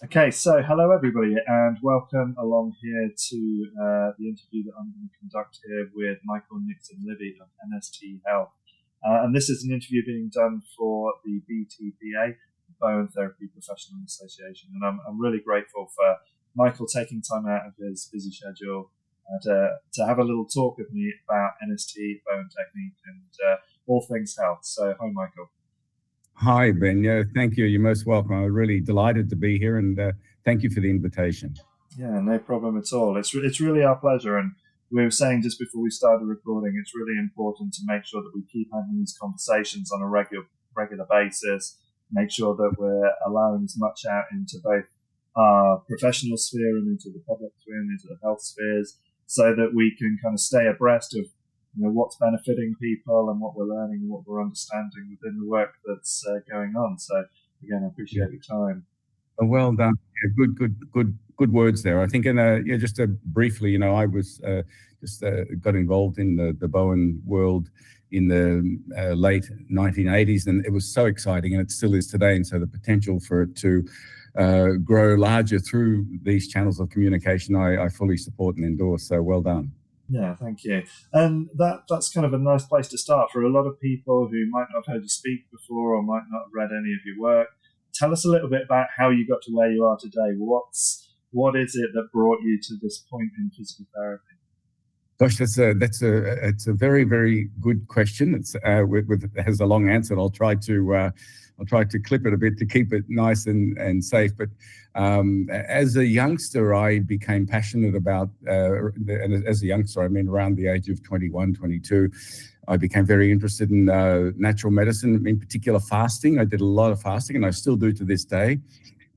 Okay, so hello everybody, and welcome along here to the interview that I'm going to conduct here with Michael Nixon-Livy of NST Health. And this is an interview being done for the BTPA, Bowen Therapy Professional Association. And I'm really grateful for Michael taking time out of his busy schedule to have a little talk with me about NST, Bowen Technique, and all things health. So, hi, Michael. Hi, Ben. Yeah, thank you. You're most welcome. I'm really delighted to be here, and thank you for the invitation. Yeah, no problem at all. It's really our pleasure. And we were saying just before we started recording, it's really important to make sure that we keep having these conversations on a regular basis, make sure that we're allowing as much out into both our professional sphere and into the public sphere and into the health spheres, so that we can kind of stay abreast of what's benefiting people and what we're learning and what we're understanding within the work that's going on. So again, I appreciate your time. Well done. Yeah, good words there. I think, just briefly, I was got involved in the Bowen world in the late 1980s, and it was so exciting, and it still is today. And so the potential for it to grow larger through these channels of communication, I fully support and endorse. So well done. Yeah, thank you. And that's kind of a nice place to start for a lot of people who might not have heard you speak before or might not have read any of your work. Tell us a little bit about how you got to where you are today. What is it that brought you to this point in physical therapy? Gosh, it's a very, very good question. It has a long answer. I'll try to clip it a bit to keep it nice and safe. But as a youngster, I became passionate about, and as a youngster, I mean around the age of 21, 22, I became very interested in natural medicine, in particular fasting. I did a lot of fasting, and I still do to this day.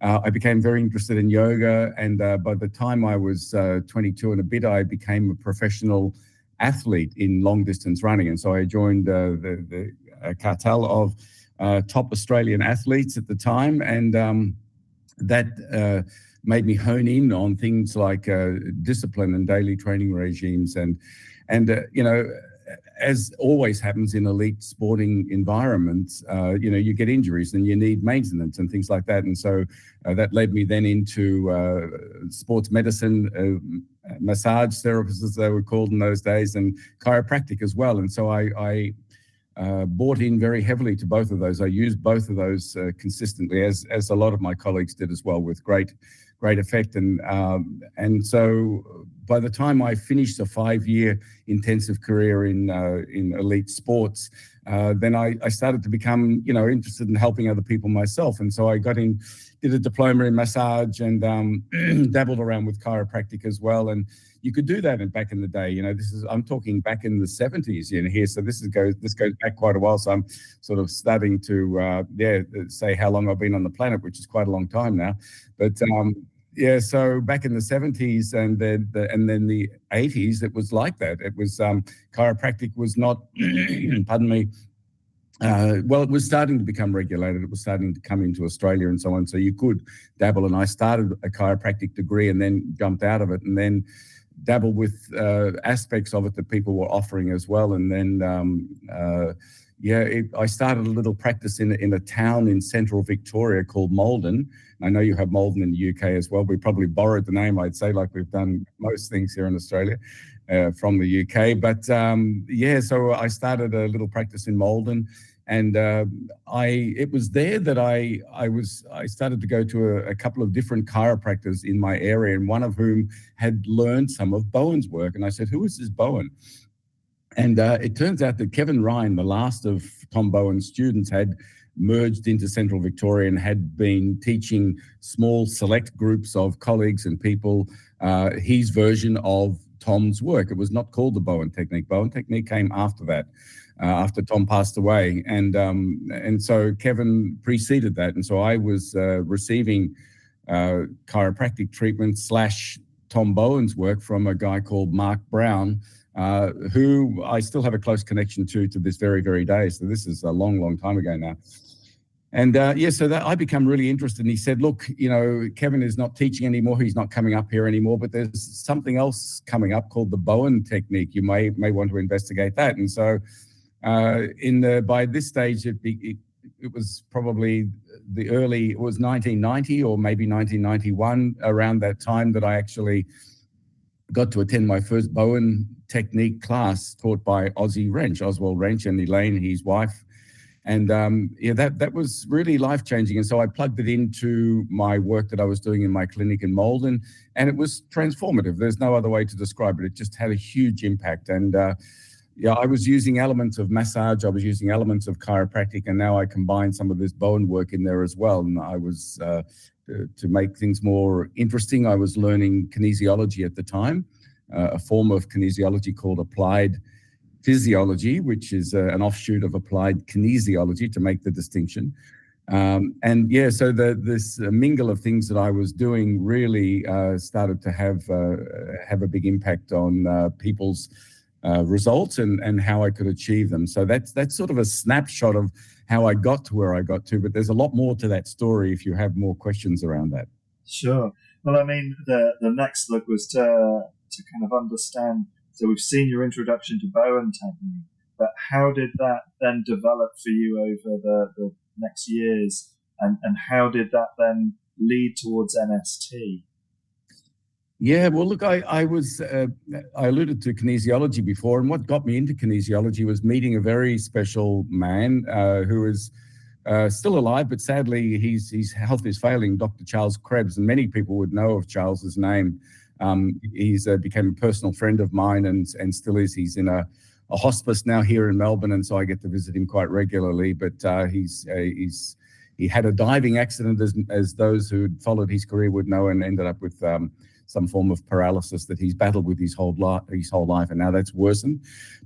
I became very interested in yoga, and by the time I was 22 and a bit, I became a professional athlete in long-distance running. And so I joined the cartel of top Australian athletes at the time, and that made me hone in on things like discipline and daily training regimes, and as always happens in elite sporting environments, you get injuries and you need maintenance and things like that. And so that led me then into sports medicine, massage therapists, as they were called in those days, and chiropractic as well. And so I bought in very heavily to both of those. I used both of those consistently, as a lot of my colleagues did as well, with great effect. And so by the time I finished a 5-year intensive career in elite sports, then I started to become interested in helping other people myself. And so I did a diploma in massage and dabbled around with chiropractic as well. And you could do that back in the day. I'm talking back in the 70s here. So this goes back quite a while. So I'm sort of starting to say how long I've been on the planet, which is quite a long time now. But so back in the 70s and then the 80s, it was like that. It was chiropractic was not, pardon me. It was starting to become regulated. It was starting to come into Australia and so on. So you could dabble. And I started a chiropractic degree and then jumped out of it and then dabbled with aspects of it that people were offering as well. And then, I started a little practice in a town in central Victoria called Malden. I know you have Malden in the UK as well. We probably borrowed the name, I'd say, like we've done most things here in Australia from the UK. But so I started a little practice in Malden. And it was there that I started to go to a couple of different chiropractors in my area, and one of whom had learned some of Bowen's work. And I said, "Who is this Bowen?" And it turns out that Kevin Ryan, the last of Tom Bowen's students, had merged into Central Victoria and had been teaching small select groups of colleagues and people his version of Tom's work. It was not called the Bowen Technique. Bowen Technique came after that. After Tom passed away, and so Kevin preceded that, and so I was receiving chiropractic treatment / Tom Bowen's work from a guy called Mark Brown, who I still have a close connection to this very, very day. So this is a long, long time ago now. And so that I become really interested. And he said, "Look, Kevin is not teaching anymore. He's not coming up here anymore. But there's something else coming up called the Bowen Technique. You may want to investigate that." And so by this stage, it was probably it was 1990 or maybe 1991, around that time, that I actually got to attend my first Bowen Technique class taught by Oswald Wrench, and Elaine, his wife. And that was really life-changing. And so I plugged it into my work that I was doing in my clinic in Malden, and it was transformative. There's no other way to describe it. It just had a huge impact. And I was using elements of massage, I was using elements of chiropractic, and now I combine some of this Bowen work in there as well. And I was, to make things more interesting, I was learning kinesiology at the time, a form of kinesiology called applied physiology, which is an offshoot of applied kinesiology, to make the distinction. So this mingle of things that I was doing really started to have a big impact on people's results and how I could achieve them. So that's sort of a snapshot of how I got to where I got to, but there's a lot more to that story if you have more questions around that. Sure. Well, I mean, the next look was to kind of understand. So we've seen your introduction to Bowen Technique, but how did that then develop for you over the next years, and how did that then lead towards NST? Yeah, well, look, I alluded to kinesiology before, and what got me into kinesiology was meeting a very special man who is still alive, but sadly his health is failing, Dr. Charles Krebs, and many people would know of Charles's name. He's became a personal friend of mine and still is. He's in a hospice now here in Melbourne, and so I get to visit him quite regularly. But he had a diving accident, as those who followed his career would know, and ended up with some form of paralysis that he's battled with his whole life, and now that's worsened.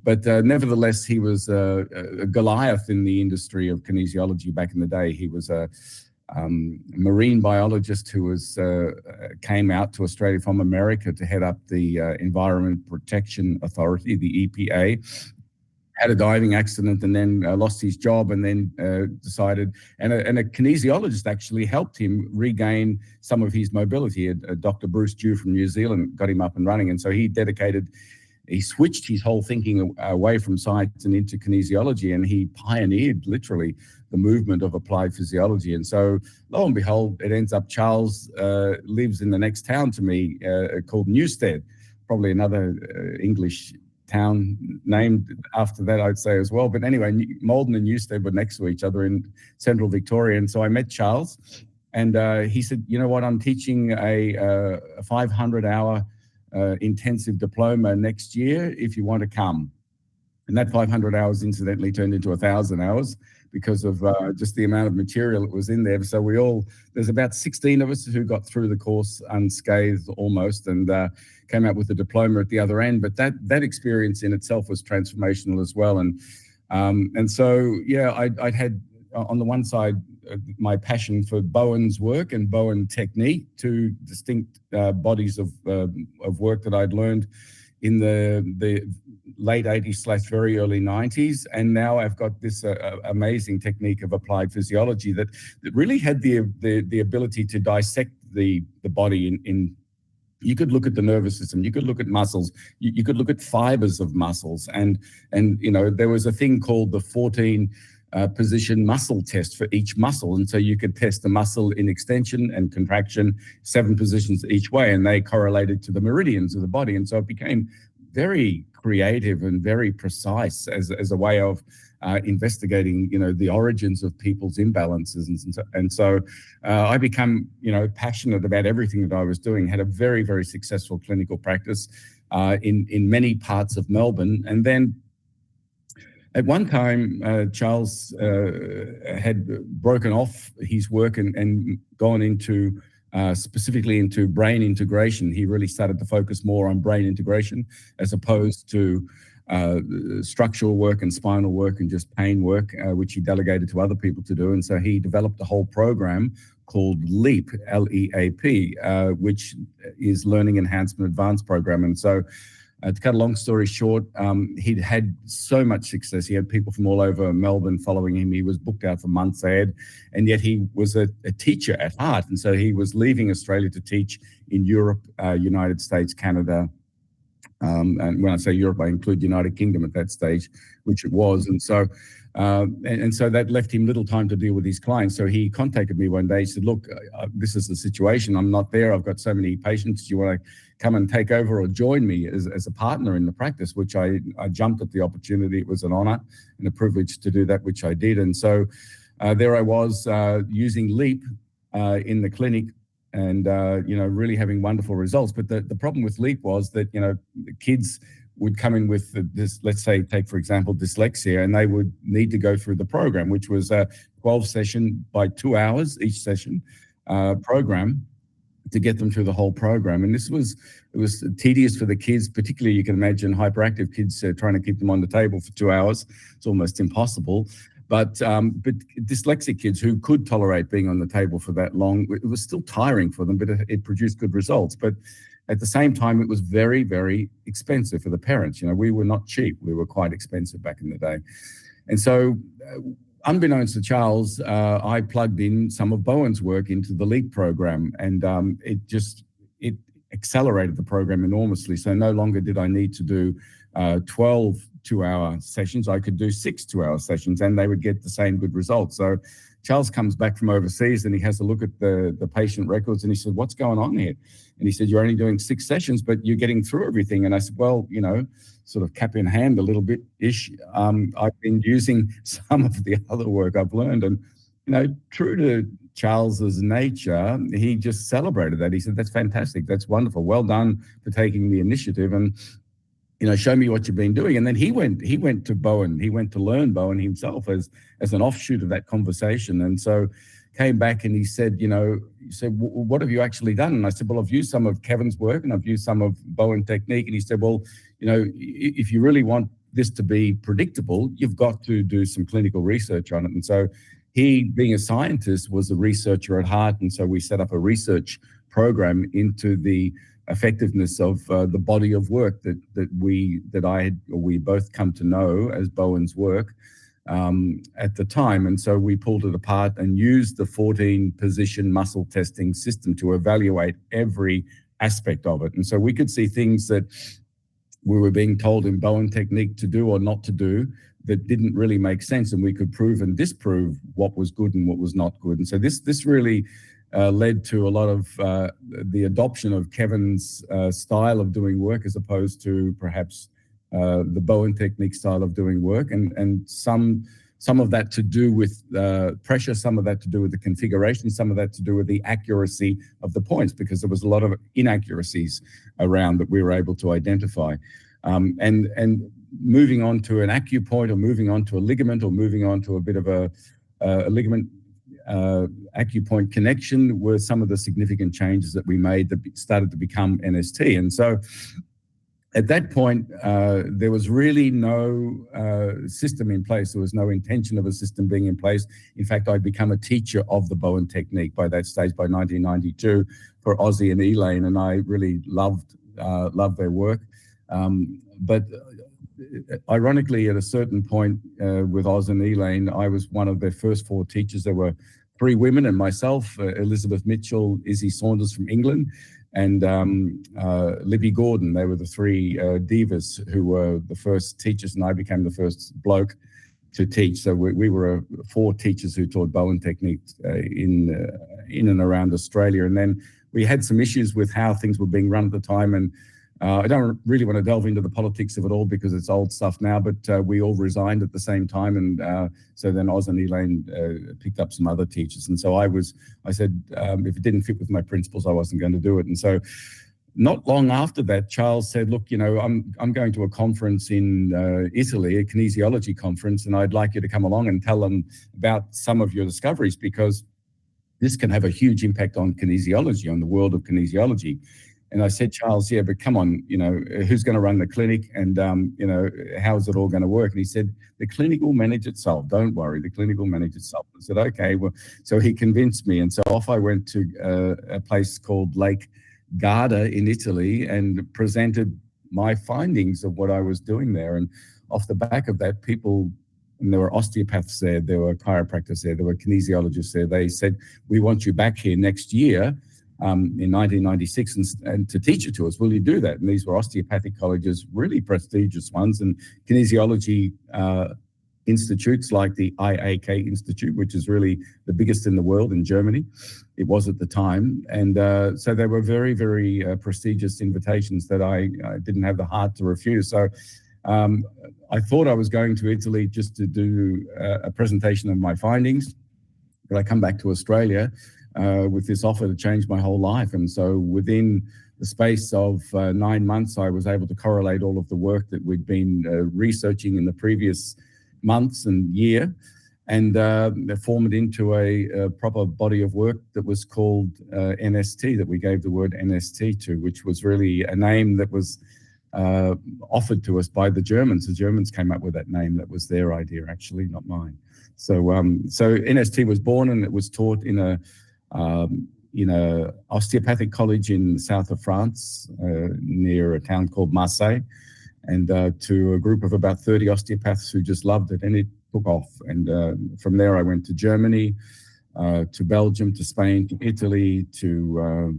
But nevertheless, he was a Goliath in the industry of kinesiology back in the day. He was a marine biologist who came out to Australia from America to head up the Environment Protection Authority, the EPA. Had a diving accident and then lost his job, and then decided, and a kinesiologist actually helped him regain some of his mobility. Dr. Bruce Dew from New Zealand got him up and running, and so he switched his whole thinking away from science and into kinesiology, and he pioneered literally the movement of applied physiology. And so lo and behold, it ends up Charles lives in the next town to me called Newstead, probably another English town named after that, I'd say, as well. But anyway, Malden and Newstead were next to each other in central Victoria. And so I met Charles, and he said, you know what, I'm teaching a 500-hour intensive diploma next year if you want to come. And that 500 hours incidentally turned into 1,000 hours because of just the amount of material that was in there. So there's about 16 of us who got through the course unscathed almost, and came out with a diploma at the other end. But that experience in itself was transformational as well. And so, yeah, I'd had on the one side my passion for Bowen's work and Bowen Technique, two distinct bodies of work that I'd learned in the late 80s / very early 90s. And now I've got this amazing technique of applied physiology that really had the ability to dissect the body in you could look at the nervous system, you could look at muscles, you could look at fibers of muscles. And you know, there was a thing called the 14 position muscle test for each muscle. And so you could test the muscle in extension and contraction, 7 positions each way, and they correlated to the meridians of the body. And so it became very creative and very precise as a way of investigating, you know, the origins of people's imbalances. And so I became, you know, passionate about everything that I was doing, had a very, very successful clinical practice in many parts of Melbourne. And then at one time, Charles had broken off his work and gone into specifically into brain integration. He really started to focus more on brain integration as opposed to structural work and spinal work and just pain work, which he delegated to other people to do. And so he developed a whole program called LEAP, L-E-A-P, which is Learning Enhancement Advanced Program. And so to cut a long story short, he'd had so much success. He had people from all over Melbourne following him. He was booked out for months ahead, and yet he was a teacher at heart. And so he was leaving Australia to teach in Europe, United States, Canada, And when I say Europe, I include United Kingdom at that stage, which it was. And so so that left him little time to deal with his clients. So he contacted me one day. He said, look, this is the situation. I'm not there. I've got so many patients. Do you want to come and take over or join me as a partner in the practice? Which I jumped at the opportunity. It was an honor and a privilege to do that, which I did. And so there I was using LEAP in the clinic, and really having wonderful results. But the problem with LEAP was that the kids would come in with this, let's say, take for example dyslexia, and they would need to go through the program, which was a 12-session by 2 hours each session program, to get them through the whole program. And it was tedious for the kids, particularly you can imagine hyperactive kids trying to keep them on the table for 2 hours. It's almost impossible. But dyslexic kids who could tolerate being on the table for that long, it was still tiring for them, but it produced good results. But at the same time, it was very, very expensive for the parents. We were not cheap. We were quite expensive back in the day. And so unbeknownst to Charles, I plugged in some of Bowen's work into the LEAP program, and it accelerated the program enormously. So no longer did I need to do 12 2-hour sessions. I could do 6 2-hour sessions, and they would get the same good results. So Charles comes back from overseas, and he has a look at the patient records, and he said, what's going on here? And he said, you're only doing 6 sessions, but you're getting through everything. And I said, well, sort of cap in hand a little bit-ish. I've been using some of the other work I've learned, and true to Charles's nature, he just celebrated that. He said, that's fantastic. That's wonderful. Well done for taking the initiative, and show me what you've been doing. And then he went to Bowen. He went to learn Bowen himself as an offshoot of that conversation. And so came back and he said, what have you actually done? And I said, well, I've used some of Kevin's work and I've used some of Bowen Technique. And he said, well, if you really want this to be predictable, you've got to do some clinical research on it. And so he, being a scientist, was a researcher at heart. And so we set up a research program into the effectiveness of the body of work that we both come to know as Bowen's work at the time. And so we pulled it apart and used the 14-position muscle testing system to evaluate every aspect of it. And so we could see things that we were being told in Bowen Technique to do or not to do that didn't really make sense, and we could prove and disprove what was good and what was not good. And so this really led to a lot of the adoption of Kevin's style of doing work, as opposed to perhaps the Bowen Technique style of doing work, and some of that to do with pressure, some of that to do with the configuration, some of that to do with the accuracy of the points, because there was a lot of inaccuracies around that we were able to identify. And moving on to an acupoint, or moving on to a ligament, or moving on to a bit of a ligament acupoint connection were some of the significant changes that we made that started to become NST. And so at that point, there was really no system in place. There was no intention of a system being in place. In fact, I'd become a teacher of the Bowen Technique by that stage, by 1992, for Ozzy and Elaine, and I really loved their work. But ironically, at a certain point with Oz and Elaine, I was one of their first 4 teachers. There were 3 women and myself, Elizabeth Mitchell, Izzy Saunders from England, and Libby Gordon. They were the 3 divas who were the first teachers, and I became the first bloke to teach. So we were 4 teachers who taught Bowen Technique in and around Australia. And then we had some issues with how things were being run at the time, and I don't really want to delve into the politics of it all because it's old stuff now, but we all resigned at the same time. And so then Oz and Elaine picked up some other teachers. And so I said, if it didn't fit with my principles, I wasn't going to do it. And so not long after that, Charles said, look, I'm going to a conference in Italy, a kinesiology conference, and I'd like you to come along and tell them about some of your discoveries, because this can have a huge impact on kinesiology, on the world of kinesiology. And I said, Charles, yeah, but come on, who's going to run the clinic, and, how is it all going to work? And he said, the clinic will manage itself. Don't worry, the clinic will manage itself. I said, okay. Well, so he convinced me. And so off I went to a place called Lake Garda in Italy and presented my findings of what I was doing there. And off the back of that, and there were osteopaths there were chiropractors there were kinesiologists there. They said, we want you back here next year in 1996 and to teach it to us. Will you do that? And these were osteopathic colleges, really prestigious ones, and kinesiology institutes like the IAK Institute, which is really the biggest in the world in Germany. It was at the time. And so they were very, very prestigious invitations that I didn't have the heart to refuse. So I thought I was going to Italy just to do a presentation of my findings, but I come back to Australia with this offer to change my whole life. And so within the space of 9 months, I was able to correlate all of the work that we'd been researching in the previous months and year, and form it into a proper body of work that was called NST, that we gave the word NST to, which was really a name that was offered to us by the Germans. The Germans came up with that name. That was their idea, actually, not mine. So NST was born, and it was taught in a osteopathic college in the south of France, near a town called Marseille, and to a group of about 30 osteopaths who just loved it, and it took off. And from there I went to Germany, to Belgium, to Spain, to Italy, to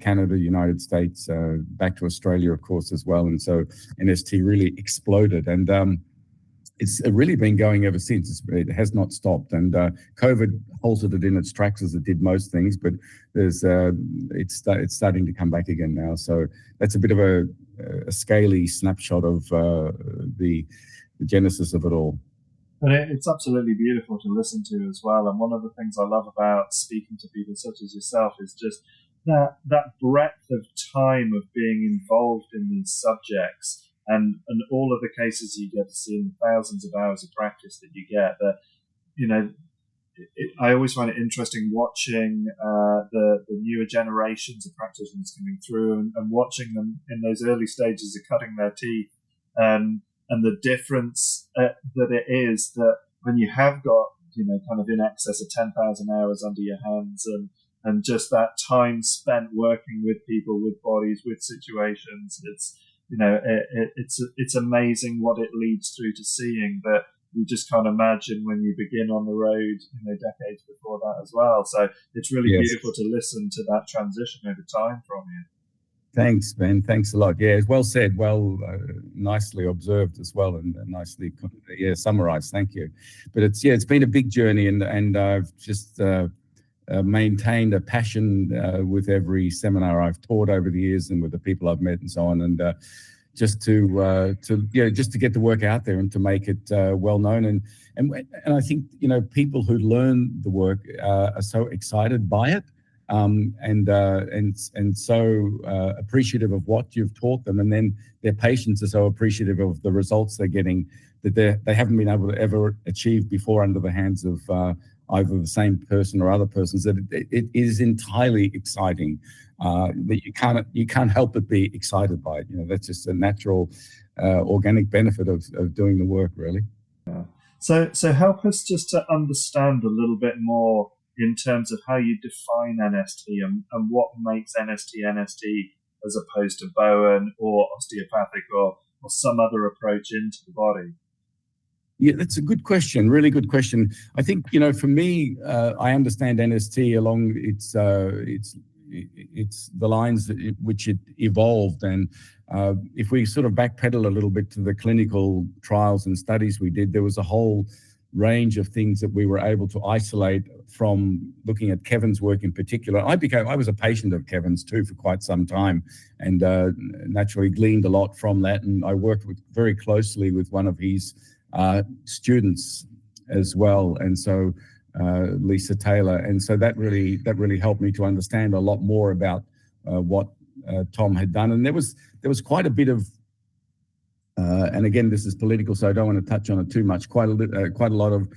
Canada, United States, back to Australia, of course, as well. And so NST really exploded, and it's really been going ever since. It has not stopped, and COVID halted it in its tracks, as it did most things, but it's starting to come back again now. So that's a bit of a scaly snapshot of the genesis of it all. But it's absolutely beautiful to listen to as well. And one of the things I love about speaking to people such as yourself is just that breadth of time of being involved in these subjects, and all of the cases you get to see, in thousands of hours of practice that you get. That, I always find it interesting watching the newer generations of practitioners coming through, and watching them in those early stages of cutting their teeth, and the difference that it is that when you have got, kind of in excess of 10,000 hours under your hands, and just that time spent working with people, with bodies, with situations, it's amazing what it leads through to seeing that you just can't imagine when you begin on the road, decades before that as well. So it's really beautiful to listen to that transition over time from you. Thanks, Ben. Thanks a lot. Yeah, well said. Well, nicely observed as well, and nicely, summarized. Thank you. But it's been a big journey, and I've just maintained a passion with every seminar I've taught over the years, and with the people I've met and so on, and just to get the work out there and to make it well known, and I think people who learn the work are so excited by it. And so appreciative of what you've taught them, and then their patients are so appreciative of the results they're getting that they haven't been able to ever achieve before under the hands of either the same person or other persons. That it is entirely exciting. That you can't help but be excited by it. That's just a natural, organic benefit of doing the work, really. Yeah. So help us just to understand a little bit more in terms of how you define NST and what makes NST as opposed to Bowen or osteopathic or some other approach into the body. Yeah, that's a good question. Really good question. I think, for me, I understand NST along its the lines which it evolved. And if we sort of backpedal a little bit to the clinical trials and studies we did, there was a whole range of things that we were able to isolate from looking at Kevin's work in particular. I was a patient of Kevin's too for quite some time, and naturally gleaned a lot from that. And I worked very closely with one of his students as well, and so Lisa Taylor. And so that really helped me to understand a lot more about what Tom had done. And there was quite a bit of and again, this is political, so I don't want to touch on it too much. Quite a lot of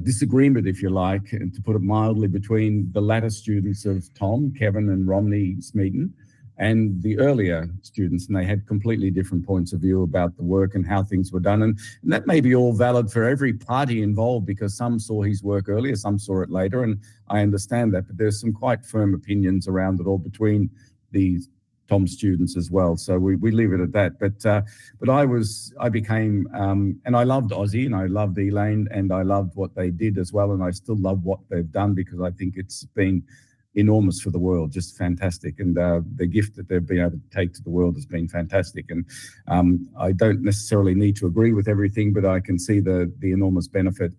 disagreement, if you like, and to put it mildly, between the latter students of Tom, Kevin and Romney Smeaton, and the earlier students, and they had completely different points of view about the work and how things were done. And that may be all valid for every party involved, because some saw his work earlier, some saw it later, and I understand that. But there's some quite firm opinions around it all between these Tom students as well. So we leave it at that. But I became, and I loved Aussie, and I loved Elaine, and I loved what they did as well. And I still love what they've done, because I think it's been enormous for the world, just fantastic. And the gift that they've been able to take to the world has been fantastic. And I don't necessarily need to agree with everything, but I can see the enormous benefit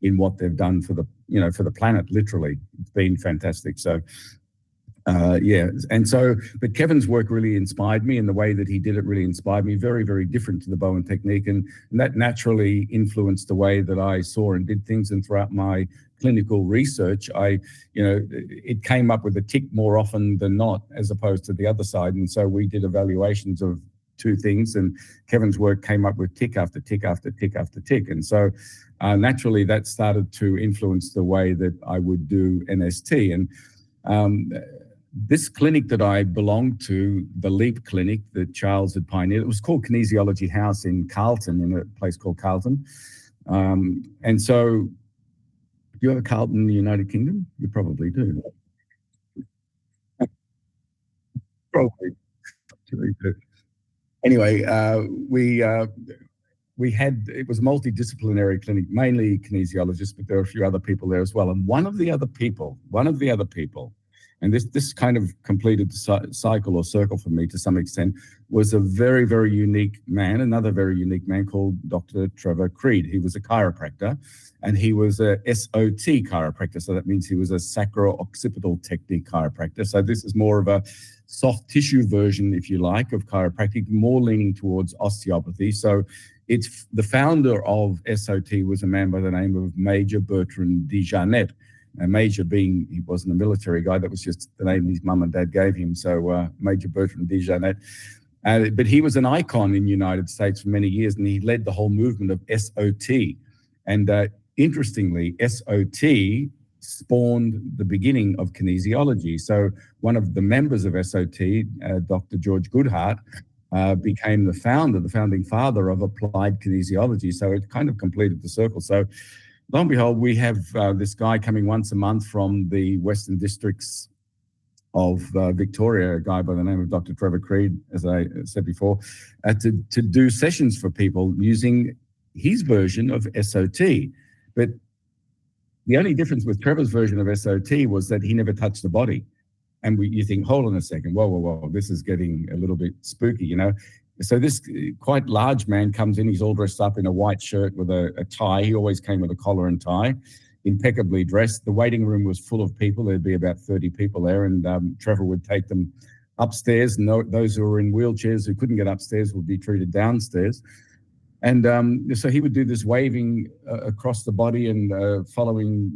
in what they've done for the planet. Literally, it's been fantastic. So. But Kevin's work really inspired me, and the way that he did it really inspired me. Very, very different to the Bowen technique, and that naturally influenced the way that I saw and did things. And throughout my clinical research, it came up with a tick more often than not, as opposed to the other side. And so we did evaluations of two things, and Kevin's work came up with tick after tick after tick after tick. And so naturally, that started to influence the way that I would do NST. And this clinic that I belonged to, the LEAP clinic that Charles had pioneered, it was called Kinesiology House in Carlton, in a place called Carlton. And so, do you have a Carlton in the United Kingdom? You probably do. Probably. Anyway, we had, it was a multidisciplinary clinic, mainly kinesiologists, but there were a few other people there as well. And one of the other people, and this kind of completed the cycle or circle for me to some extent, was a very, very unique man, another very unique man called Dr. Trevor Creed. He was a chiropractor, and he was a SOT chiropractor. So that means he was a sacro-occipital technique chiropractor. So this is more of a soft tissue version, if you like, of chiropractic, more leaning towards osteopathy. So it's the founder of SOT was a man by the name of Major Bertrand Desjarnette. Major being, he wasn't a military guy, that was just the name his mum and dad gave him. So Major Bertrand Desjarnette. But he was an icon in the United States for many years, and he led the whole movement of SOT. And interestingly, SOT spawned the beginning of kinesiology. So one of the members of SOT, Dr. George Goodhart, became the founding father of applied kinesiology. So it kind of completed the circle. So lo and behold, we have this guy coming once a month from the Western Districts of Victoria, a guy by the name of Dr. Trevor Creed, as I said before, to do sessions for people using his version of SOT. But the only difference with Trevor's version of SOT was that he never touched the body. And you think, hold on a second, whoa, this is getting a little bit spooky, you know? So this quite large man comes in, he's all dressed up in a white shirt with a tie. He always came with a collar and tie, impeccably dressed. The waiting room was full of people. There'd be about 30 people there, and Trevor would take them upstairs, and those who were in wheelchairs who couldn't get upstairs would be treated downstairs. And so he would do this waving across the body and following,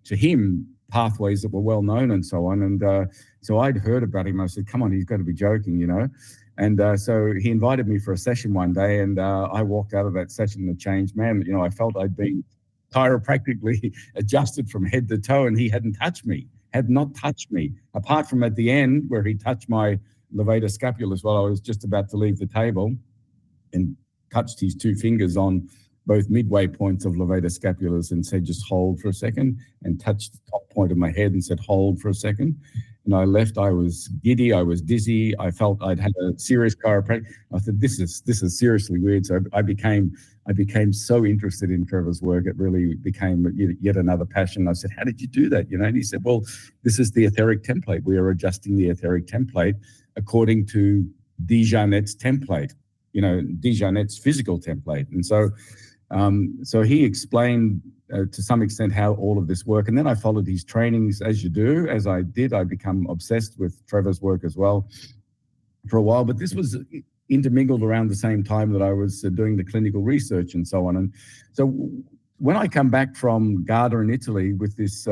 to him, pathways that were well known and so on. And so I'd heard about him. I said, come on, he's got to be joking, you know. And so he invited me for a session one day, and I walked out of that session a changed man. You know, I felt I'd been chiropractically adjusted from head to toe, and he had not touched me, apart from at the end where he touched my levator scapula while I was just about to leave the table, and touched his two fingers on both midway points of levator scapulas and said, just hold for a second, and touched the top point of my head and said, hold for a second. And I left, I was giddy, I was dizzy, I felt I'd had a serious chiropractic. I said, this is seriously weird. So I became so interested in Trevor's work, it really became yet another passion. I said, how did you do that? You know, and he said, well, this is the etheric template. We are adjusting the etheric template according to Desjarnette's template, you know, Desjarnette's physical template. And so he explained to some extent how all of this worked. And then I followed his trainings, as you do. As I did, I become obsessed with Trevor's work as well for a while. But this was intermingled around the same time that I was doing the clinical research and so on. And so when I come back from Garda in Italy with this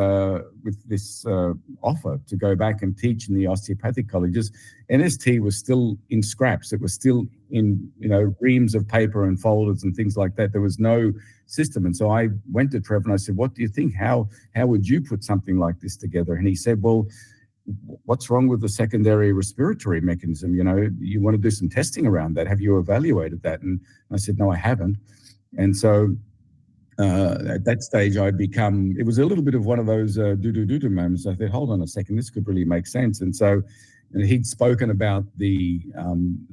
offer to go back and teach in the osteopathic colleges, NST was still in scraps. It was still in, reams of paper and folders and things like that. There was no system. And so I went to Trevor and I said, what do you think? How would you put something like this together? And he said, well, what's wrong with the secondary respiratory mechanism? You want to do some testing around that. Have you evaluated that? And I said, no, I haven't. And so at that stage, it was a little bit of one of those do-do-do-do moments. I thought, hold on a second, this could really make sense. And so he'd spoken about the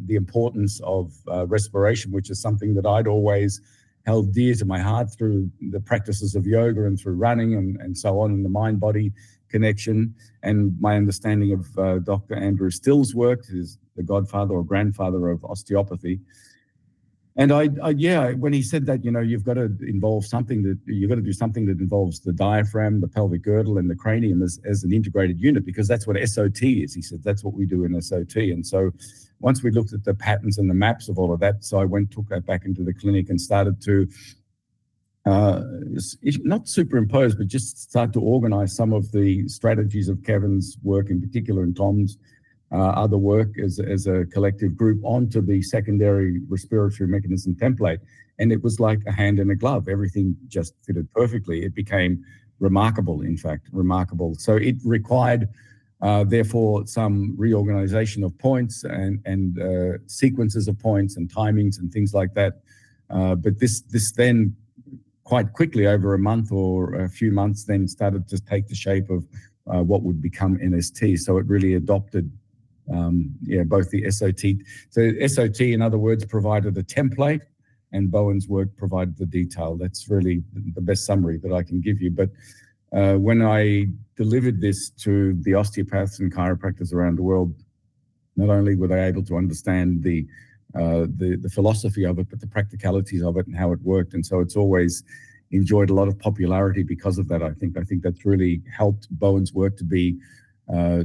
importance of respiration, which is something that I'd always held dear to my heart through the practices of yoga and through running and so on, and the mind-body connection, and my understanding of Dr. Andrew Still's work, who's the godfather or grandfather of osteopathy. And when he said that, you've got to involve you've got to do something that involves the diaphragm, the pelvic girdle, and the cranium as an integrated unit, because that's what SOT is. He said, that's what we do in SOT. And so once we looked at the patterns and the maps of all of that, so I took that back into the clinic and started to not superimpose, but just start to organize some of the strategies of Kevin's work in particular and Tom's other work as a collective group onto the secondary respiratory mechanism template. And it was like a hand in a glove. Everything just fitted perfectly. It became remarkable, in fact, remarkable. So it required, therefore, some reorganization of points and sequences of points and timings and things like that. But this then quite quickly, over a month or a few months, then started to take the shape of what would become NST. So it really adopted both the SOT. So SOT, in other words, provided a template, and Bowen's work provided the detail. That's really the best summary that I can give you. But when I delivered this to the osteopaths and chiropractors around the world, not only were they able to understand the philosophy of it, but the practicalities of it and how it worked. And so it's always enjoyed a lot of popularity because of that. I think that's really helped Bowen's work to be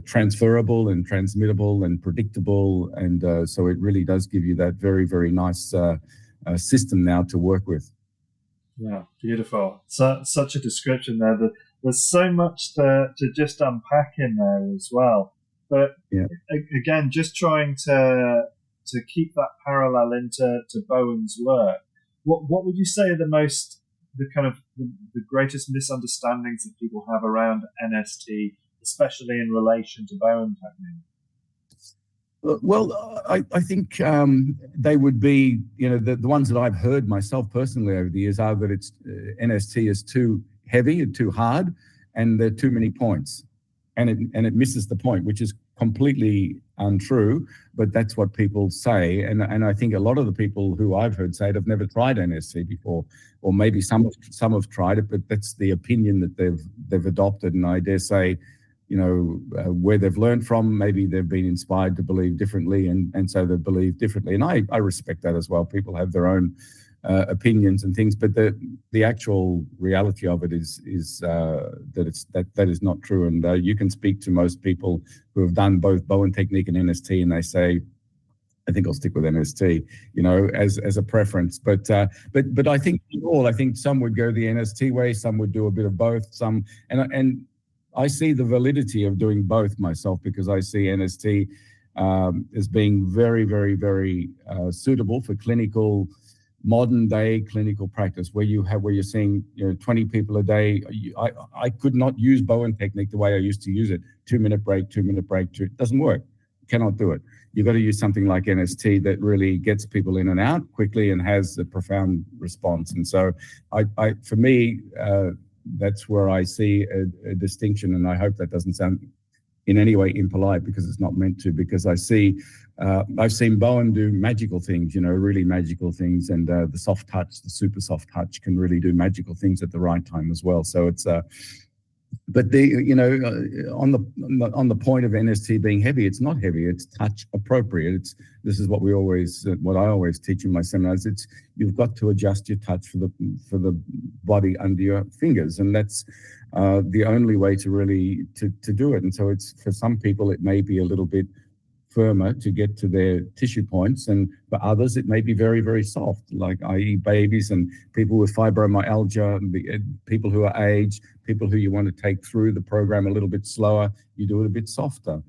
transferable and transmittable and predictable, and so it really does give you that very, very nice system now to work with. Yeah, beautiful. So such a description there. There's so much to just unpack in there as well. But again, just trying to keep that parallel into Bowen's work. What would you say are the greatest misunderstandings that people have around NST, especially in relation to Bowen technique? Well, I think they would be, the ones that I've heard myself personally over the years are that it's NST is too heavy and too hard, and there are too many points, and it misses the point, which is completely untrue, but that's what people say. And I think a lot of the people who I've heard say it have never tried NST before, or maybe some have tried it, but that's the opinion that they've adopted. And I dare say, where they've learned from, maybe they've been inspired to believe differently, and so they believe differently. And I respect that as well. People have their own opinions and things, but the actual reality of it is that is not true. And you can speak to most people who have done both Bowen Technique and NST, and they say, I think I'll stick with NST, as a preference. But I think some would go the NST way, some would do a bit of both, and I see the validity of doing both myself, because I see NST as being very, very, very suitable for modern day clinical practice, where you're seeing 20 people a day. I could not use Bowen technique the way I used to use it. 2-minute break. It doesn't work. Cannot do it. You've got to use something like NST that really gets people in and out quickly and has a profound response. And so for me, that's where I see a distinction, and I hope that doesn't sound in any way impolite, because it's not meant to, because I've seen Bowen do magical things, really magical things, and the soft touch, the super soft touch, can really do magical things at the right time as well. So it's but on the point of NST being heavy, it's not heavy. It's touch appropriate. This is what I always teach in my seminars. You've got to adjust your touch for the body under your fingers, and that's the only way to really to do it. And so it's, for some people, it may be a little bit firmer to get to their tissue points, and for others it may be very, very soft, like i.e. babies and people with fibromyalgia, people who are aged, people who you want to take through the program a little bit slower, you do it a bit softer.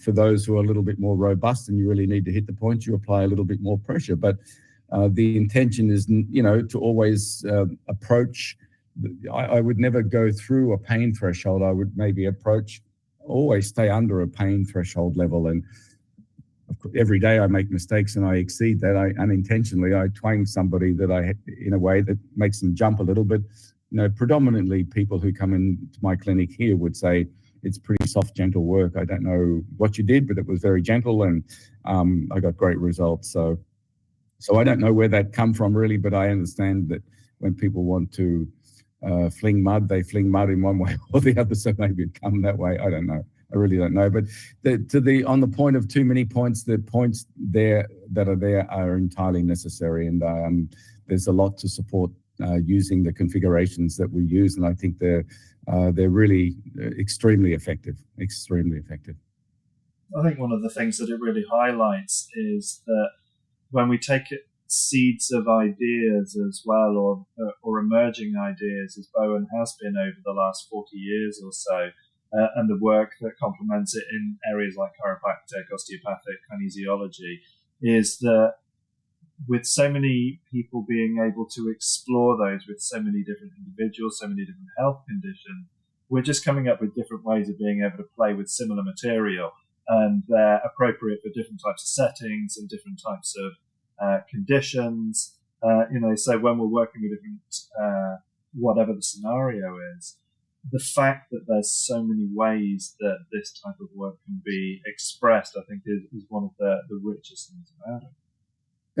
For those who are a little bit more robust and you really need to hit the point, you apply a little bit more pressure. But the intention is, to always approach. I would never go through a pain threshold. I would maybe always stay under a pain threshold level. And every day I make mistakes and I exceed that. Unintentionally, I twang somebody in a way that makes them jump a little bit. Predominantly people who come into my clinic here would say it's pretty soft, gentle work. I don't know what you did, but it was very gentle, and I got great results. So I don't know where that come from really, but I understand that when people want to fling mud, they fling mud in one way or the other, so maybe it come that way. I don't know. I really don't know. But on the point of too many points, the points there that are there are entirely necessary, and there's a lot to support using the configurations that we use, and I think they're really extremely effective. Extremely effective. I think one of the things that it really highlights is that when we take seeds of ideas as well, or emerging ideas, as Bowen has been over the last 40 years or so, and the work that complements it in areas like chiropractic, osteopathic, kinesiology, is that with so many people being able to explore those with so many different individuals, so many different health conditions, we're just coming up with different ways of being able to play with similar material, and they're appropriate for different types of settings and different types of conditions. So when we're working with different, whatever the scenario is, the fact that there's so many ways that this type of work can be expressed, I think, is one of the richest things about it.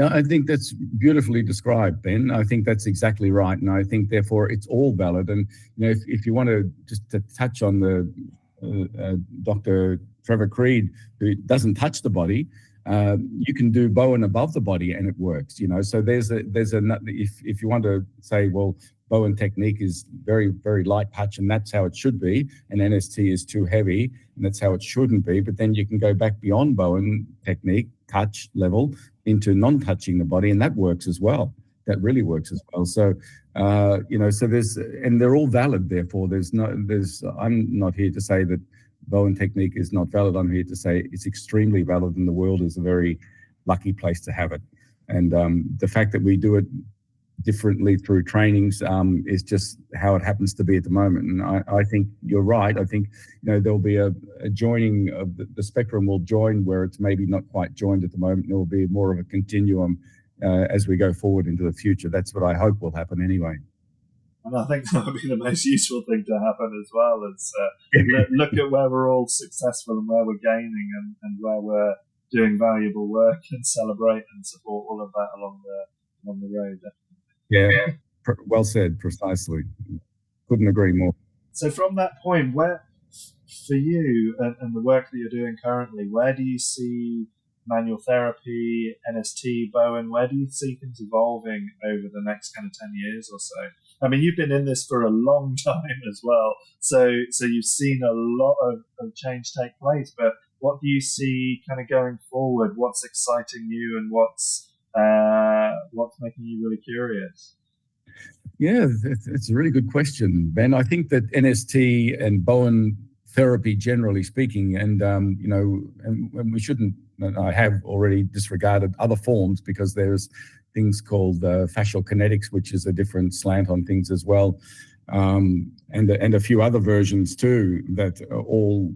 I think that's beautifully described, Ben. I think that's exactly right, and I think therefore it's all valid. And if you want to just to touch on the Dr. Trevor Creed, who doesn't touch the body, you can do Bowen above the body and it works. So there's a if you want to say, well, Bowen Technique is very, very light touch, and that's how it should be, and NST is too heavy, and that's how it shouldn't be. But then you can go back beyond Bowen Technique touch level into non-touching the body, and that works as well. That really works as well. So, so and they're all valid. Therefore, I'm not here to say that Bowen Technique is not valid. I'm here to say it's extremely valid, and the world is a very lucky place to have it. And the fact that we do it differently through trainings is just how it happens to be at the moment. And I think you're right. I think there'll be a joining of the spectrum will join where it's maybe not quite joined at the moment. There will be more of a continuum as we go forward into the future. That's what I hope will happen anyway. And I think that would be the most useful thing to happen as well, is look at where we're all successful and where we're gaining and where we're doing valuable work, and celebrate and support all of that along the road. Yeah, well said, precisely. Couldn't agree more. So from that point, where, for you and the work that you're doing currently, where do you see manual therapy, NST, Bowen, where do you see things evolving over the next kind of 10 years or so? I mean, you've been in this for a long time as well, so you've seen a lot of change take place, but what do you see kind of going forward? What's exciting you, and what's making you really curious? Yeah, it's a really good question, Ben. I think that NST and Bowen therapy, generally speaking, and and we shouldn't. I have already disregarded other forms because there's things called fascial kinetics, which is a different slant on things as well, and a few other versions too that all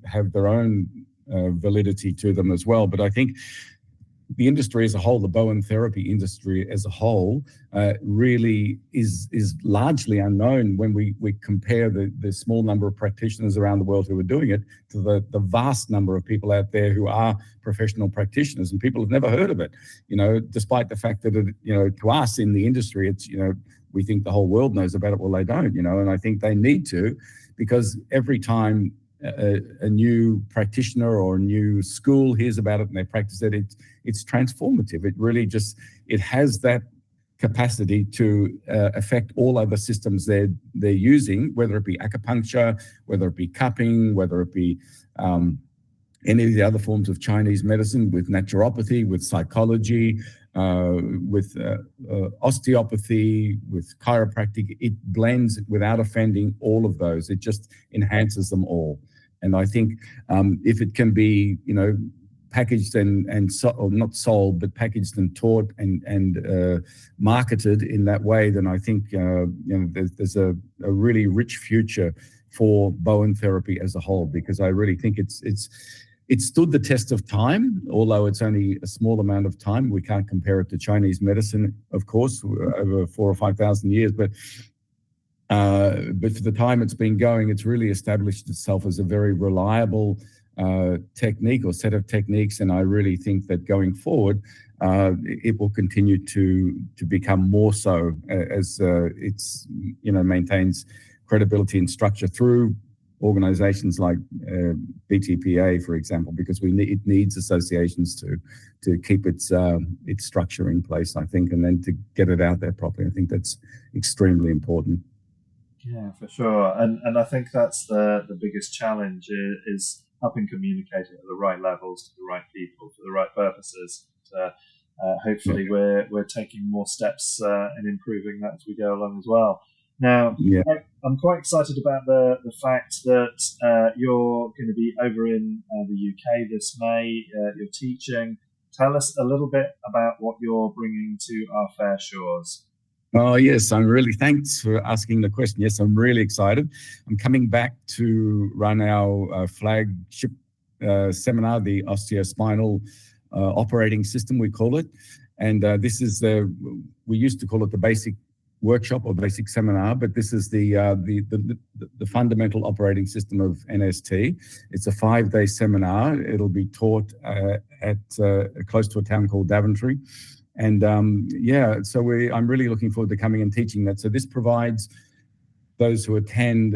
have their own validity to them as well. But I think the industry as a whole, the Bowen therapy industry as a whole, really is largely unknown when we compare the small number of practitioners around the world who are doing it to the vast number of people out there who are professional practitioners, and people have never heard of it. Despite the fact that to us in the industry, it's we think the whole world knows about it. Well, they don't, and I think they need to, because every time a new practitioner or a new school hears about it and they practice it, it's transformative. It really it has that capacity to affect all other systems they're using, whether it be acupuncture, whether it be cupping, whether it be any of the other forms of Chinese medicine, with naturopathy, with psychology, with osteopathy, with chiropractic. It blends without offending all of those. It just enhances them all. And I think if it can be, packaged and or not sold, but packaged and taught and marketed in that way, then I think there's a really rich future for Bowen therapy as a whole, because I really think it's stood the test of time, although it's only a small amount of time. We can't compare it to Chinese medicine, of course, over 4,000 or 5,000 years, but for the time it's been going, it's really established itself as a very reliable technique or set of techniques, and I really think that going forward, it will continue to become more so as it's maintains credibility and structure through organizations like BTPA, for example, because it needs associations to keep its structure in place, I think, and then to get it out there properly. I think that's extremely important. Yeah, for sure. And I think that's the biggest challenge is helping communicate it at the right levels to the right people for the right purposes. Hopefully we're taking more steps in improving that as we go along as well. Now, I'm quite excited about the fact that you're going to be over in the UK this May. You're teaching. Tell us a little bit about what you're bringing to our fair shores. Oh, yes, thanks for asking the question. Yes, I'm really excited. I'm coming back to run our flagship seminar, the Osteospinal operating system, we call it. And this is we used to call it the basic workshop or basic seminar, but this is the fundamental operating system of NST. It's a 5-day seminar. It'll be taught at close to a town called Daventry. And so I'm really looking forward to coming and teaching that. So this provides those who attend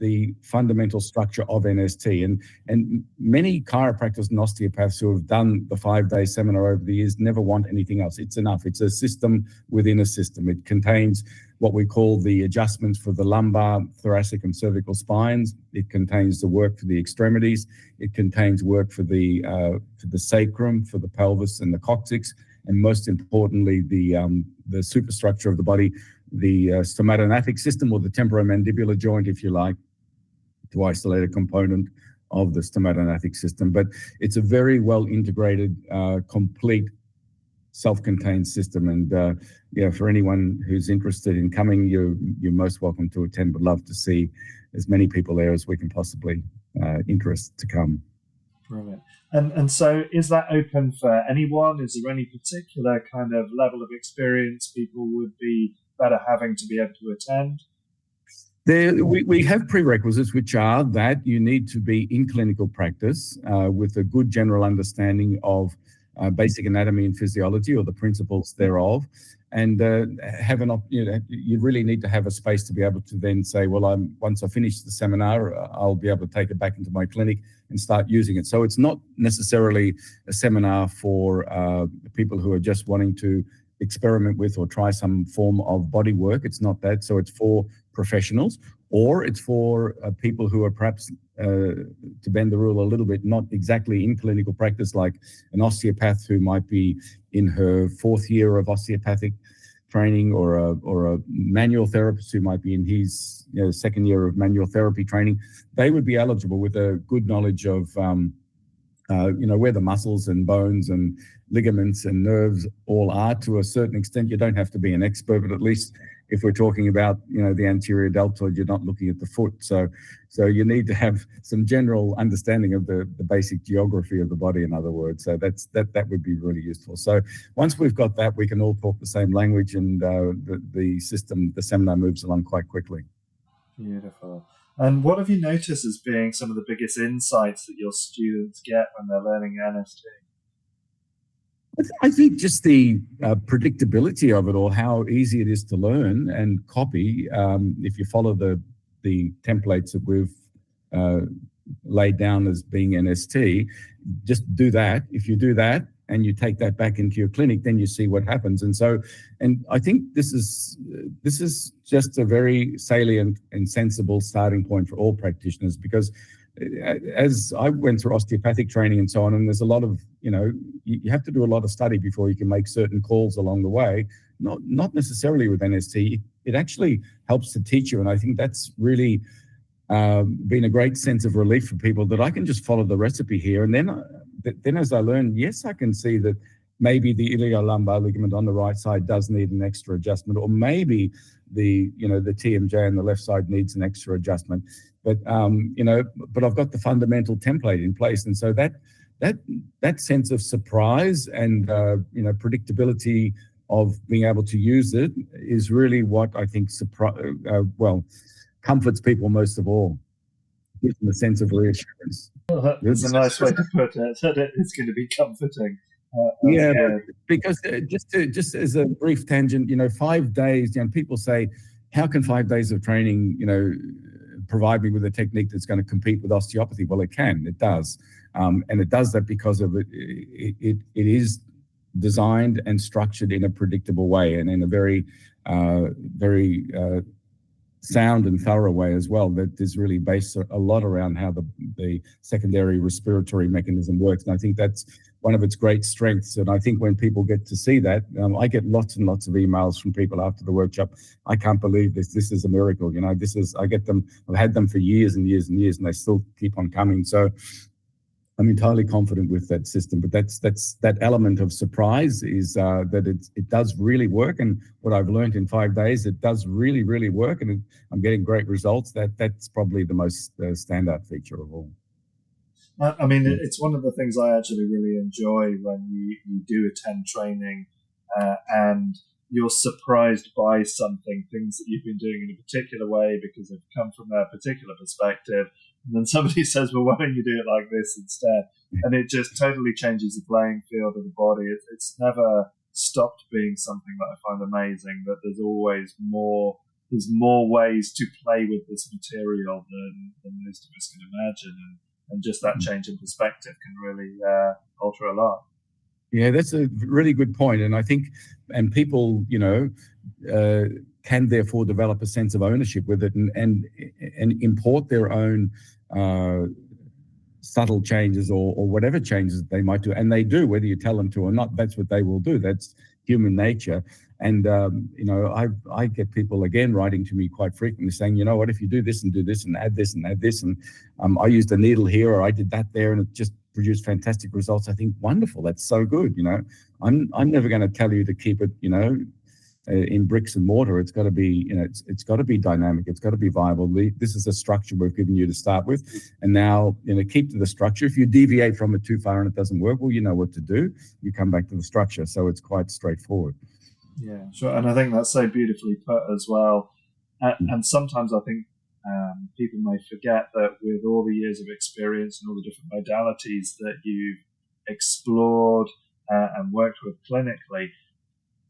the fundamental structure of NST. And many chiropractors and osteopaths who have done the 5-day seminar over the years never want anything else. It's enough. It's a system within a system. It contains what we call the adjustments for the lumbar, thoracic, and cervical spines. It contains the work for the extremities. It contains work for the sacrum, for the pelvis, and the coccyx. And most importantly, the superstructure of the body, the stomatognathic system, or the temporomandibular joint, if you like, to isolate a component of the stomatognathic system. But it's a very well integrated, complete, self-contained system. And for anyone who's interested in coming, you're most welcome to attend. Would love to see as many people there as we can possibly interest to come. Brilliant. And so is that open for anyone? Is there any particular kind of level of experience people would be better having to be able to attend? We have prerequisites, which are that you need to be in clinical practice with a good general understanding of basic anatomy and physiology, or the principles thereof, and you really need to have a space to be able to then say, well, once I finish the seminar, I'll be able to take it back into my clinic and start using it. So it's not necessarily a seminar for people who are just wanting to experiment with or try some form of body work. It's not that. So it's for professionals, or it's for people who are perhaps, to bend the rule a little bit, not exactly in clinical practice, like an osteopath who might be in her 4th year of osteopathic training, or a manual therapist who might be in his 2nd year of manual therapy training. They would be eligible with a good knowledge of where the muscles and bones and ligaments and nerves all are to a certain extent. You don't have to be an expert, but at least if we're talking about, the anterior deltoid, you're not looking at the foot. So you need to have some general understanding of the basic geography of the body, in other words. So that would be really useful. So once we've got that, we can all talk the same language, and the seminar moves along quite quickly. Beautiful. And what have you noticed as being some of the biggest insights that your students get when they're learning NST? I think just the predictability of it, or how easy it is to learn and copy. If you follow the templates that we've laid down as being NST, just do that. If you do that and you take that back into your clinic, then you see what happens. And I think this is just a very salient and sensible starting point for all practitioners, because as I went through osteopathic training and so on, and there's a lot of, you have to do a lot of study before you can make certain calls along the way, not necessarily with NST. It actually helps to teach you. And I think that's really been a great sense of relief for people, that I can just follow the recipe here. And then as I learn, yes, I can see that maybe the iliolumbar ligament on the right side does need an extra adjustment, or maybe the TMJ on the left side needs an extra adjustment. But I've got the fundamental template in place, and so that sense of surprise and predictability of being able to use it is really what I think comforts people most of all, gives them a sense of reassurance. It's a nice way to put it, that it's going to be comforting. Because just as a brief tangent, 5 days, people say, how can 5 days of training, provide me with a technique that's going to compete with osteopathy? Well, it does. And it does that because of it is designed and structured in a predictable way and in a very sound and thorough way as well, that is really based a lot around how the secondary respiratory mechanism works. And I think that's one of its great strengths. And I think when people get to see that, I get lots and lots of emails from people after the workshop. I can't believe this. This is a miracle. I've had them for years and years and years, and they still keep on coming. So I'm entirely confident with that system, but that's that element of surprise is that it does really work. And what I've learned in 5 days, it does really, really work, and I'm getting great results. That's probably the most standout feature of all. I mean, it's one of the things I actually really enjoy when you do attend training and you're surprised by things that you've been doing in a particular way because they've come from a particular perspective. And then somebody says, well, why don't you do it like this instead? And it just totally changes the playing field of the body. It's never stopped being something that I find amazing, that there's always more. There's more ways to play with this material than most of us can imagine. And just that change in perspective can really alter a lot. Yeah, that's a really good point. And I think, and people, can therefore develop a sense of ownership with it and import their own subtle changes or whatever changes they might do. And they do, whether you tell them to or not. That's what they will do. That's human nature. And, I get people, again, writing to me quite frequently saying, what if you do this and add this and add this. And I used a needle here or I did that there and it just produced fantastic results. I think, wonderful. That's so good. I'm never going to tell you to keep it, in bricks and mortar. It's got to be, it's got to be dynamic. It's got to be viable. This is a structure we've given you to start with. And now, keep to the structure. If you deviate from it too far and it doesn't work, well, you know what to do. You come back to the structure. So it's quite straightforward. Yeah, sure. And I think that's so beautifully put as well. And sometimes I think people may forget that with all the years of experience and all the different modalities that you've explored and worked with clinically,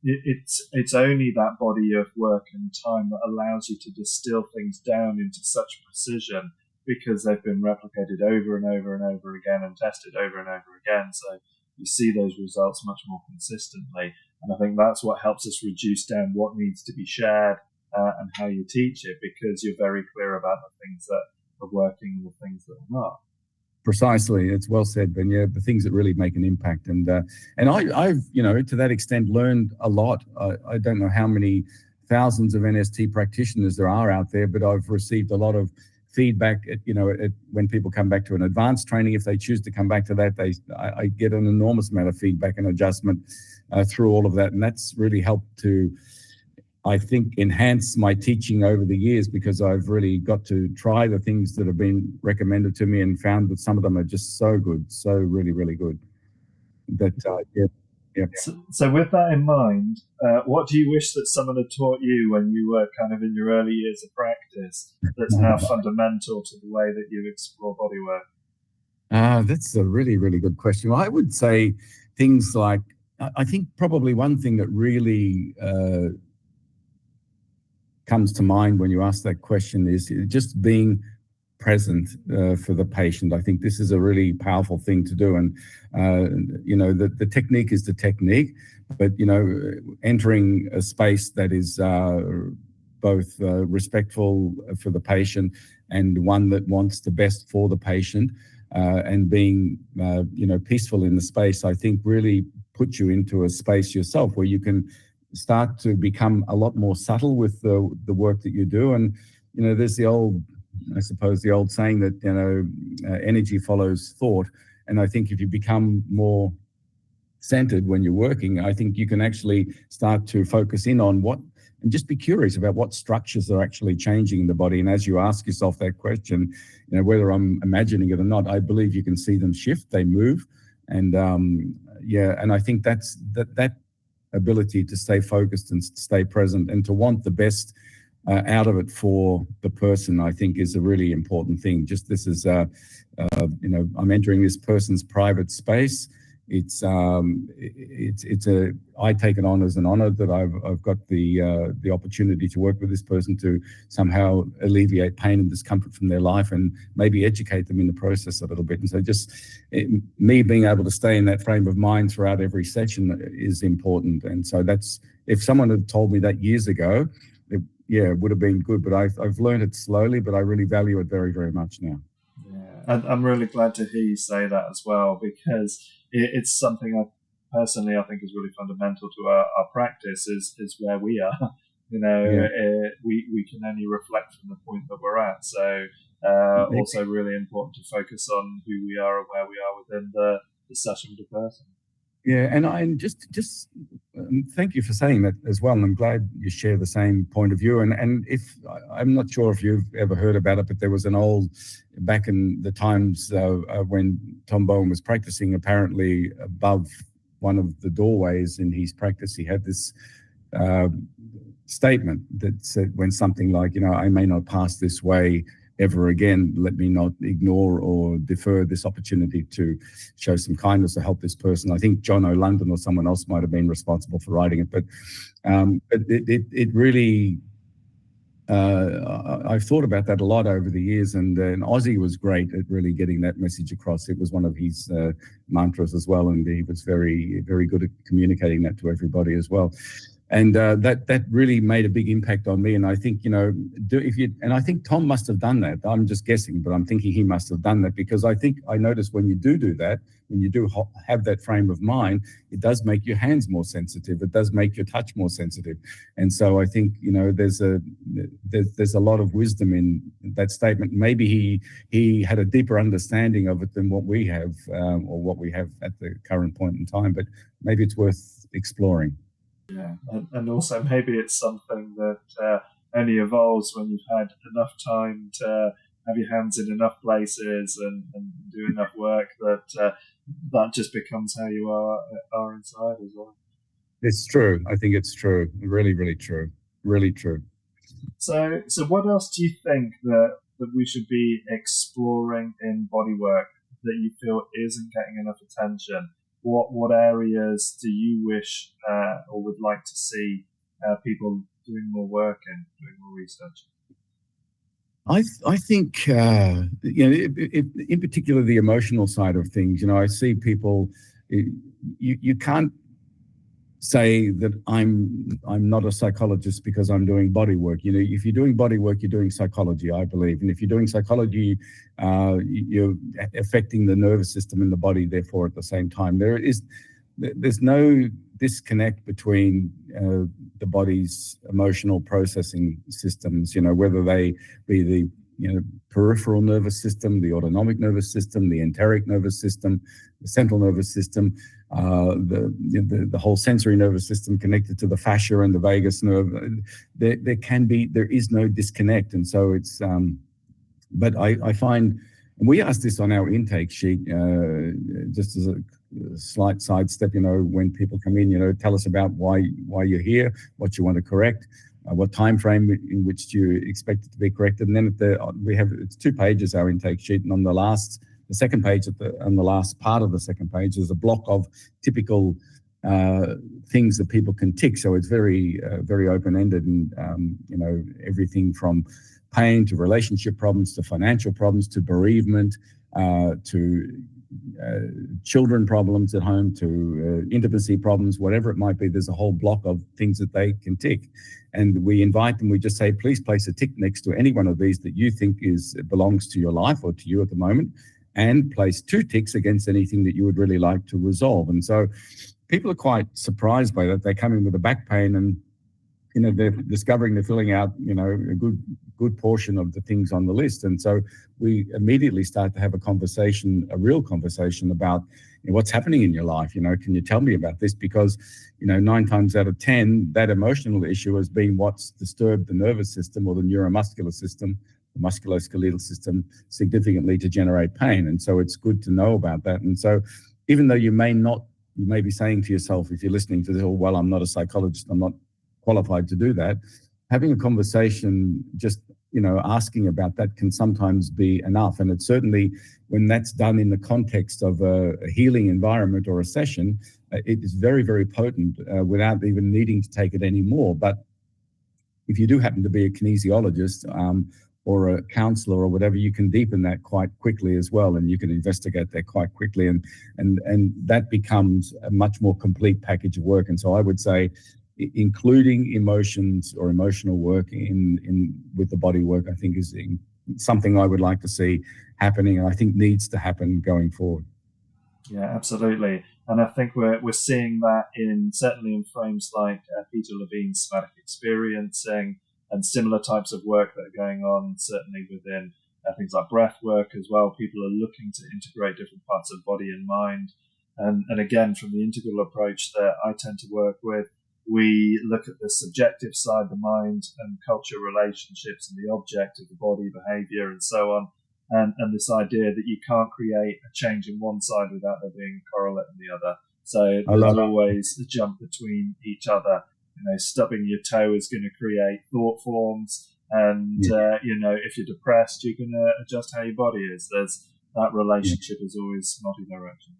it's only that body of work and time that allows you to distill things down into such precision because they've been replicated over and over and over again and tested over and over again. So you see those results much more consistently. And I think that's what helps us reduce down what needs to be shared and how you teach it, because you're very clear about the things that are working and the things that are not. Precisely, it's well said, Ben. Yeah, the things that really make an impact, and I've to that extent learned a lot. I don't know how many thousands of NST practitioners there are out there, but I've received a lot of feedback. When people come back to an advanced training, if they choose to come back to that, I get an enormous amount of feedback and adjustment through all of that, and that's really helped to, I think, enhance my teaching over the years, because I've really got to try the things that have been recommended to me and found that some of them are just so good, so really, really good. That yeah. So with that in mind, what do you wish that someone had taught you when you were kind of in your early years of practice that's now fundamental to the way that you explore bodywork? That's a really, really good question. Well, I would say things like, I think probably one thing that really comes to mind when you ask that question is just being present for the patient. I think this is a really powerful thing to do. And, the technique is the technique, but, entering a space that is both respectful for the patient and one that wants the best for the patient and being, peaceful in the space, I think really puts you into a space yourself where you can start to become a lot more subtle with the work that you do. And, there's the old saying that, energy follows thought. And I think if you become more centered when you're working, I think you can actually start to focus in on and just be curious about what structures are actually changing in the body. And as you ask yourself that question, whether I'm imagining it or not, I believe you can see them shift, they move. And and I think that ability to stay focused and stay present and to want the best out of it for the person, I think, is a really important thing. Just this is, I'm entering this person's private space. I take it on as an honor that I've got the opportunity to work with this person to somehow alleviate pain and discomfort from their life and maybe educate them in the process a little bit. And so me being able to stay in that frame of mind throughout every session is important. And so if someone had told me that years ago, it would have been good, but I've learned it slowly, but I really value it very, very much now. Yeah, I'm really glad to hear you say that as well, because it's something I think is really fundamental to our practice is where we are. We can only reflect from the point that we're at. So also really important to focus on who we are and where we are within the session with the person. Yeah, and I just thank you for saying that as well. And I'm glad you share the same point of view. And if I'm not sure if you've ever heard about it, but there was back in the times when Tom Bowen was practicing, apparently above one of the doorways in his practice, he had this statement that said when something like, I may not pass this way ever again, let me not ignore or defer this opportunity to show some kindness or help this person. I think John O'London or someone else might have been responsible for writing it, but it really, I've thought about that a lot over the years, and Ozzy was great at really getting that message across. It was one of his mantras as well, and he was very, very good at communicating that to everybody as well. And that really made a big impact on me. And I think, and I think Tom must have done that. I'm just guessing, but I'm thinking he must have done that, because I noticed when you do that, when you do have that frame of mind, it does make your hands more sensitive. It does make your touch more sensitive. And so I think, there's a lot of wisdom in that statement. Maybe he had a deeper understanding of it than what we have, or what we have at the current point in time, but maybe it's worth exploring. Yeah, and also maybe it's something that only evolves when you've had enough time to have your hands in enough places and do enough work that just becomes how you are inside as well. It's true. I think it's true. Really, really true. Really true. So what else do you think that we should be exploring in bodywork that you feel isn't getting enough attention? What areas do you wish or would like to see people doing more work and doing more research? I think in particular the emotional side of things. I see people. You can't say that I'm not a psychologist because I'm doing body work. If you're doing body work, you're doing psychology, I believe. And if you're doing psychology, you're affecting the nervous system in the body, therefore, at the same time. There's no disconnect between the body's emotional processing systems, whether they be the peripheral nervous system, the autonomic nervous system, the enteric nervous system, the central nervous system, the whole sensory nervous system connected to the fascia and the vagus nerve. There is no disconnect. And so it's, but I find, and we ask this on our intake sheet, just as a slight sidestep, when people come in, tell us about why you're here, what you want to correct, what time frame in which you expect it to be corrected. And then it's 2 pages, our intake sheet, and on the second page, on the last part of the second page, there's a block of typical things that people can tick. So it's very, very open-ended, and everything from pain to relationship problems to financial problems to bereavement to children problems at home to intimacy problems, whatever it might be. There's a whole block of things that they can tick, and we invite them. We just say, please place a tick next to any one of these that you think belongs to your life or to you at the moment, and place 2 ticks against anything that you would really like to resolve. And so people are quite surprised by that. They come in with a back pain, and they're discovering they're filling out a good portion of the things on the list. And so we immediately start to have a real conversation about what's happening in your life. Can you tell me about this? Because 9 times out of 10, that emotional issue has been what's disturbed the nervous system or the neuromuscular system, the musculoskeletal system, significantly to generate pain. And so it's good to know about that. And so even though you may be saying to yourself, if you're listening to this, well, I'm not a psychologist, I'm not qualified to do that. having a conversation, just, asking about that can sometimes be enough. And it's certainly, when that's done in the context of a healing environment or a session, it is very, very potent without even needing to take it anymore. But if you do happen to be a kinesiologist or a counselor or whatever, you can deepen that quite quickly as well, and you can investigate that quite quickly, and that becomes a much more complete package of work. And so I would say, including emotions or emotional work in with the body work, I think is something I would like to see happening, and I think needs to happen going forward. Yeah, absolutely. And I think we're seeing that certainly in frames like Peter Levine's somatic experiencing and similar types of work that are going on, certainly within things like breath work as well. People are looking to integrate different parts of body and mind. And again, from the integral approach that I tend to work with, we look at the subjective side, the mind and culture relationships and the object of the body, behavior, and so on. And this idea that you can't create a change in one side without there being a correlate in the other. So there's always a jump between each other. Stubbing your toe is going to create thought forms. And, if you're depressed, you're going to adjust how your body is. There's that relationship is always multi-directional.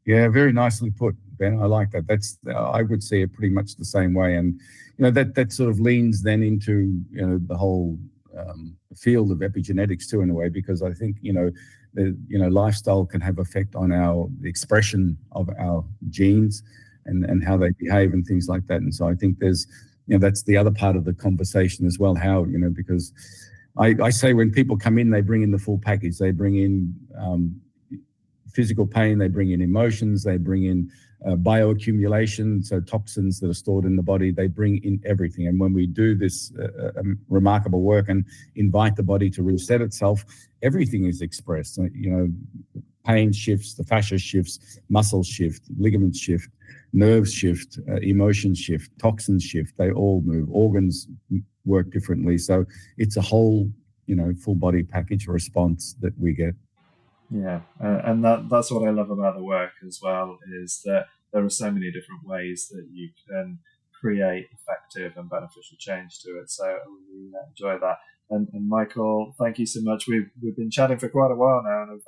Yeah, very nicely put, Ben. I like that. I would see it pretty much the same way. And, that sort of leans then into, the whole field of epigenetics too, in a way, because I think, lifestyle can have effect on the expression of our genes and how they behave and things like that. And so I think there's, that's the other part of the conversation as well, how, because I say when people come in, they bring in the full package. They bring in physical pain, they bring in emotions, they bring in bioaccumulation, so toxins that are stored in the body, they bring in everything. And when we do this remarkable work and invite the body to reset itself, everything is expressed. Pain shifts, the fascia shifts, muscles shift, ligaments shift, nerves shift, emotions shift, toxins shift, they all move, organs work differently. So it's a whole, full body package response that we get. Yeah, and that's what I love about the work as well, is that there are so many different ways that you can create effective and beneficial change to it. So I really enjoy that. And Michael, thank you so much. We've been chatting for quite a while now, and I've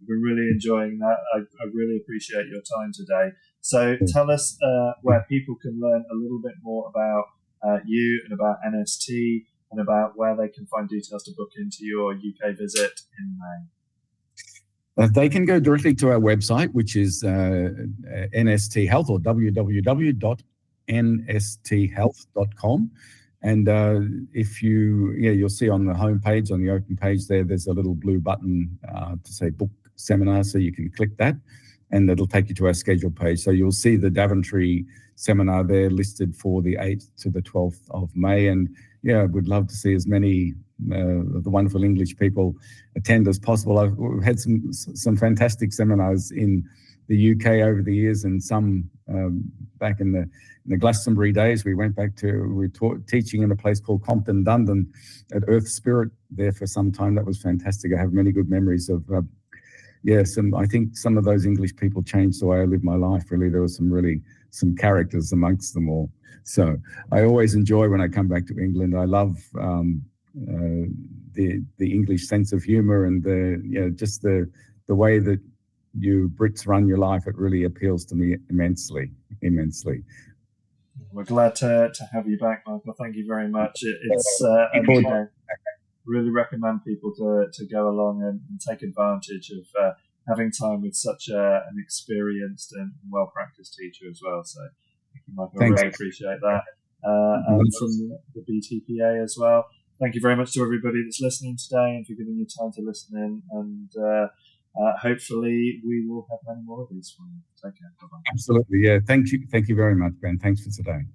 been really enjoying that. I really appreciate your time today. So tell us where people can learn a little bit more about you and about NST, and about where they can find details to book into your UK visit in May. They can go directly to our website, which is NST Health, or www.nsthealth.com. And if you'll see on the homepage, on the open page there's a little blue button to say book seminar, so you can click that and it'll take you to our schedule page. So you'll see the Daventry seminar there listed for the 8th to the 12th of May. And we'd love to see as many of the wonderful English people attend as possible. We've had some fantastic seminars in the UK over the years, and some back in the Glastonbury days. We were teaching in a place called Compton Dundon at Earth Spirit there for some time. That was fantastic. I have many good memories of I think some of those English people changed the way I live my life. Really, there was some characters amongst them all. So I always enjoy when I come back to England. I love the English sense of humour and just the way that you Brits run your life. It really appeals to me immensely. We're glad to have you back, Michael. Thank you very much. Really recommend people to go along and take advantage of having time with such an experienced and well-practiced teacher as well. So thank you, Michael. I really appreciate that. And from the BTPA as well. Thank you very much to everybody that's listening today and for giving your time to listen in. And hopefully we will have many more of these for you. Take care. Bye-bye. Absolutely. Yeah. Thank you. Thank you very much, Ben. Thanks for today.